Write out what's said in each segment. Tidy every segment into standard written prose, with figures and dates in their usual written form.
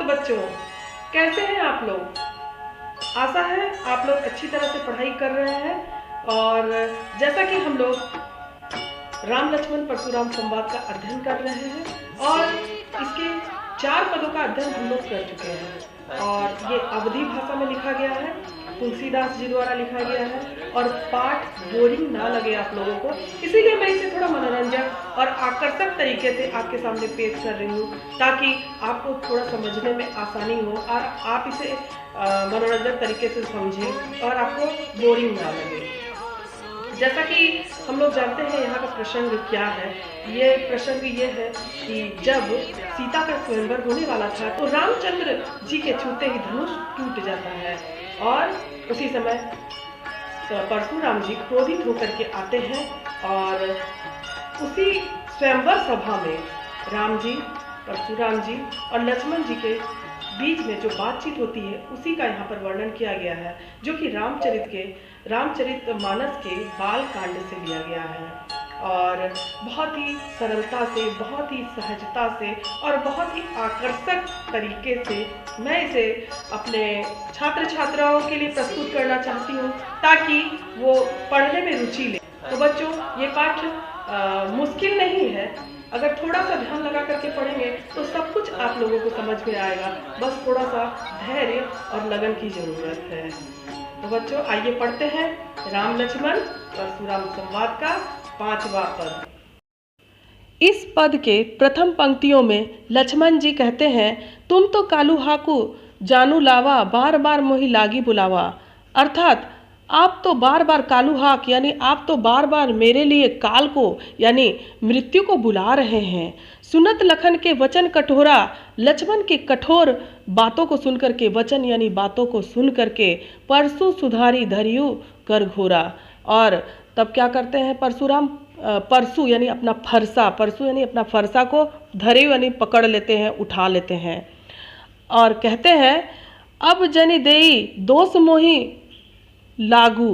बच्चों, कैसे हैं आप लोग? आशा है आप लोग अच्छी तरह से पढ़ाई कर रहे हैं। और जैसा कि हम लोग राम लक्ष्मण परशुराम संवाद का अध्ययन कर रहे हैं और इसके 4 पदों का अध्ययन हम लोग कर चुके हैं और ये अवधी भाषा में लिखा गया है, तुलसीदास जी द्वारा लिखा गया है और पाठ बोरिंग ना लगे आप लोगों को, इसीलिए मैं इसे थोड़ा मनोरंजक और आकर्षक तरीके से आपके सामने पेश कर रही हूँ ताकि आपको थोड़ा समझने में आसानी हो और आप इसे मनोरंजक तरीके से समझें और आपको बोरिंग ना लगे। जैसा कि हम लोग जानते हैं यहाँ का प्रसंग क्या है। ये प्रसंग ये है कि जब सीता का स्वयंवर होने वाला था तो रामचंद्र जी के छूते ही धनुष टूट जाता है और उसी समय परशुराम जी क्रोधित होकर के आते हैं और उसी स्वयंवर सभा में राम जी, परशुराम जी और लक्ष्मण जी के बीच में जो बातचीत होती है उसी का यहाँ पर वर्णन किया गया है, जो कि रामचरितमानस के बाल कांड से लिया गया है और बहुत ही सरलता से, बहुत ही सहजता से और बहुत ही आकर्षक तरीके से मैं इसे अपने छात्र छात्राओं के लिए प्रस्तुत करना चाहती हूँ ताकि वो पढ़ने में रुचि ले। तो बच्चों, ये पाठ मुश्किल नहीं है। अगर थोड़ा सा ध्यान लगा करके पढ़ेंगे तो सब कुछ आप लोगों को समझ में आएगा, बस थोड़ा सा धैर्य और लगन की जरूरत है। तो बच्चों, आइए पढ़ते हैं राम लक्ष्मण परशुराम संवाद का 5वां पद। इस पद के प्रथम पंक्तियों में लक्ष्मण जी कहते हैं, तुम तो कालू हाकू जानू लावा, बार बार मोहि लागी बुलावा। अर्थात आप तो बार बार कालू हाक यानी आप तो बार बार मेरे लिए काल को यानी मृत्यु को बुला रहे हैं। सुनत लखन के वचन कठोरा, लक्ष्मण के कठोर बातों को सुनकर के, वचन यानी बातों को सुन करके परसु सुधारी धरियु कर घोरा। और तब क्या करते हैं परशुराम, परसु यानी अपना फरसा, परसु यानी अपना फरसा को धरियु यानी पकड़ लेते हैं, उठा लेते हैं और कहते हैं, अब जनि देई दोष मोहि लागू,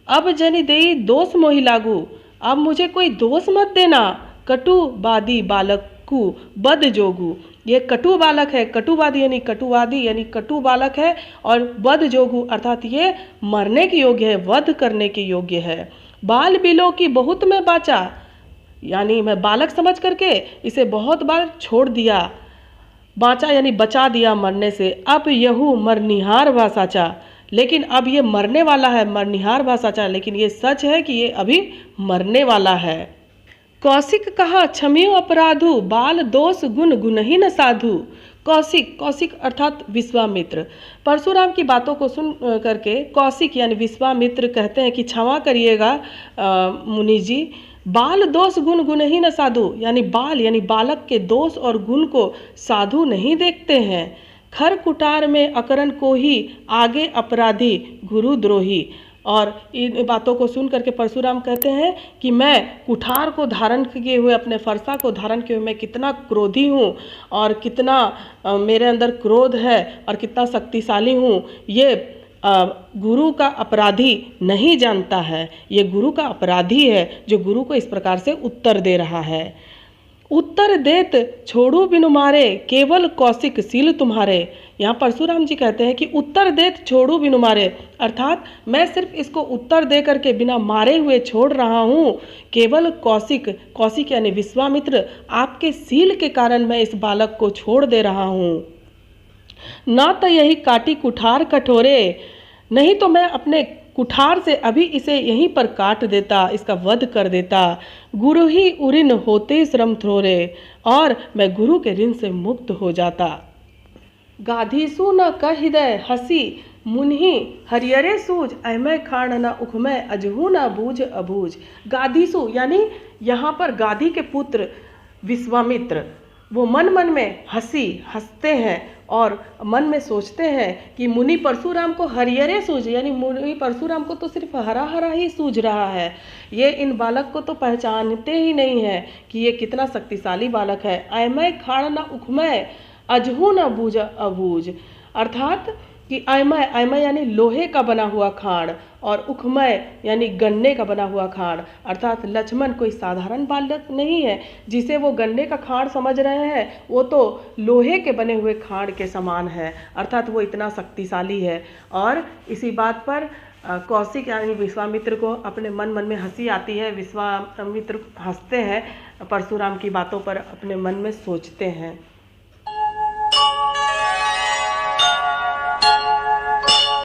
अब जनि देई दोष मोहि लागू, अब मुझे कोई दोष मत देना। कटुवादी बालक कु बद जोगु, ये कटु बालक है, कटुवादी यानी कटु बालक है और बद जोगु अर्थात ये मरने के योग्य है, वध करने के योग्य है। बाल बिलो की बहुत मैं बाचा, यानी मैं बालक समझ करके इसे बहुत बार छोड़ दिया, बाचा यानी बचा दिया मरने से। अब यहू मरनिहार व साचा, लेकिन अब ये मरने वाला है, मरनिहार व साचा, लेकिन ये सच है कि ये अभी मरने वाला है। कौशिक कहा क्षमियो अपराधु, बाल दोष गुण गुणहीन साधु। कौशिक, कौशिक अर्थात विश्वामित्र, परशुराम की बातों को सुन करके कौशिक यानी विश्वामित्र कहते हैं कि क्षमा करिएगा मुनि जी, बाल दोष गुण गुणहीन साधु, यानी बाल यानी बालक के दोष और गुण को साधु नहीं देखते हैं। खर कुटार में अकरण को ही आगे अपराधी गुरु द्रोही। और इन बातों को सुन करके परशुराम कहते हैं कि मैं कुठार को धारण किए हुए, अपने फरसा को धारण किए हुए मैं कितना क्रोधी हूँ और कितना मेरे अंदर क्रोध है और कितना शक्तिशाली हूँ, ये गुरु का अपराधी नहीं जानता है। ये गुरु का अपराधी है जो गुरु को इस प्रकार से उत्तर दे रहा है। उत्तर देत छोड़ू बिनु मारे, केवल कौशिक सील तुम्हारे। यहाँ परशुराम जी कहते हैं कि उत्तर देत छोड़ू बिनु मारे, अर्थात मैं सिर्फ इसको उत्तर दे करके बिना मारे हुए छोड़ रहा हूँ, केवल कौशिक, कौशिक यानी विश्वामित्र, आपके सील के कारण मैं इस बालक को छोड़ दे रहा हूँ। ना तो यही काटी कुठार कठोरे, नहीं तो मैं अपने कुठार से अभी इसे यहीं पर काट देता, इसका वध कर देता। गुरु ही उरिन होते श्रम थोरे, और मैं गुरु के ऋण से मुक्त हो जाता। गाधीसु न कह हृदय हसी, मुन्ही हरियरे सूझ, अहमय खाण न उखमय, अजहू न बूझ अबूझ। गाधीसु यानी यहाँ पर गाधी के पुत्र विश्वामित्र, वो मन मन में हंसते हैं और मन में सोचते हैं कि मुनि परशुराम को हरियरे सूझ, यानी मुनि परशुराम को तो सिर्फ हरा हरा ही सूझ रहा है, ये इन बालक को तो पहचानते ही नहीं है कि ये कितना शक्तिशाली बालक है। अयमय खाण न उखमय, अजहू न बूझ अबूझ, अर्थात कि अयमय, अयमय यानी लोहे का बना हुआ खाड़, और उखमय यानी गन्ने का बना हुआ खाड़। अर्थात लक्ष्मण कोई साधारण बालक नहीं है जिसे वो गन्ने का खाड़ समझ रहे हैं, वो तो लोहे के बने हुए खाड़ के समान है। अर्थात वो इतना शक्तिशाली है। और इसी बात पर कौशिक यानी विश्वामित्र को अपने मन मन में हंसी आती है। विश्वामित्र हंसते हैं, परशुराम की बातों पर अपने मन में सोचते हैं।